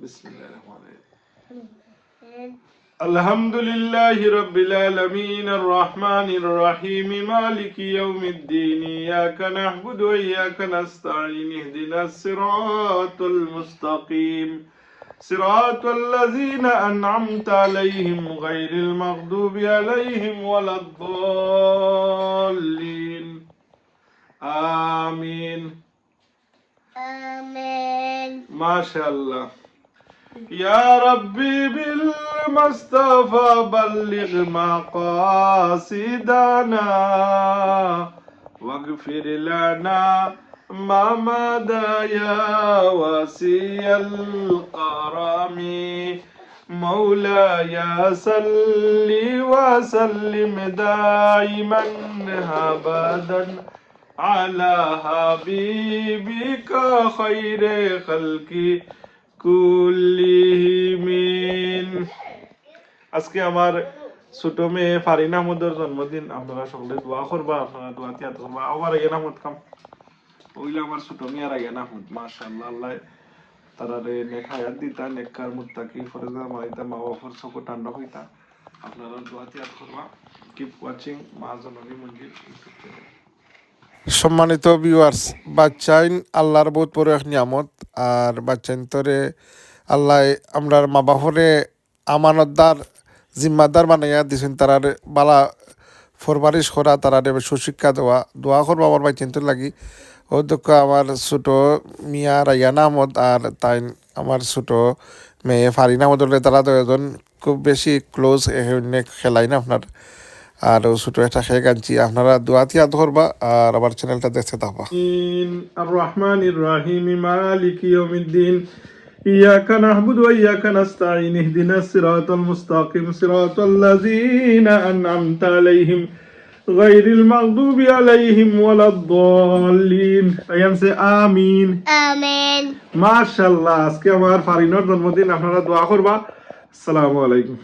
বিসমিল্লাহির রহমানির রহিম আলহামদুলিল্লাহি রাব্বিল আলামিন আর রহমানির রহিম মালিকি ইয়াউমিদ্দিন ইয়াকা না'বুদু ওয়া ইয়াকা নাস্তাঈন ইহদিনাস সিরাতাল মুস্তাকিম সিরাতাল লাযীনা আন'আমতা আলাইহিম গায়রিল মাগদুবি আলাইহিম ওয়ালাদ-দাল্লিন আমিন আমিন মাশাআল্লাহ يا ربي بالمصطفى بلغ مقاصدنا واغفر لنا ما مضى يا واسع الكرم مولاي صل وسلم دائما ابدا على حبيبك خير خلقي কুল্লিহিমিন। আজকে আমার ছোট মেয়ে ফারিন আহমদের জন্মদিন। আপনারা সকলে দোয়া করবা, আপনারা দোয়া তিয়াত করবা। আবার আইয়ান আহমদ কাম ওইলা আমার ছোট মেয়ে আর আইয়ান আহমদ মাশাআল্লাহ আল্লাহ তারারে নেক হায়াত দিতা, নেককার মুত্তাকি ফরজা মাইতা, মা বাবার চকু ঠান্ডা হইতা। আপনারা দোয়া তিয়াত করবা। কিপ ওয়াচিং মা জননী মন্দির ইউটিউব চ্যানেল। সম্মানিত ভিউয়ার্স, বাচ্চাইন আল্লাহর বহুত বড় এক নিয়ামত। আর বাচ্চাইন তরে আল্লাহ আমরার মা বাপরে আমানতদার জিম্মাদার বানাইয়া দিছেন, তারার বালা ফরমারিশ করা, তারারে সুশিক্ষা দেওয়া, দোয়া করবো আমার বাচ্চাইন তোর লাগি। ও দুঃখ আমার ছোট মিয়া রায়ান আহমদ আর তাই আমার ছোট মেয়ে ফারিন আহমদ, তারা তো এজন খুব বেশি ক্লোজ খেলাই না আপনার। আর ছোট একটা খেয়ে গানছি, আপনারা দোয়া তিয়াদ করবা আর আমার চ্যানেলটা দেখতে থাকবা। আর রহমানির রহিম মালিকি ইয়াউমিদ্দিন ইয়াকা না'বুদু ওয়া ইয়াকা নাস্তাঈন ইহদিনাস সিরাতাল মুস্তাকিম সিরাতাল লাযীনা আন'আমতা আলাইহিম গায়রিল মাগদুবি আলাইহিম ওয়ালাদ-দাল্লিন। আয়ান সে আমিন আমিন মাশাআল্লাহ। আজকে আমার ফারিনের জন্মদিন, আপনারা দোয়া করবা। আসসালামু আলাইকুম।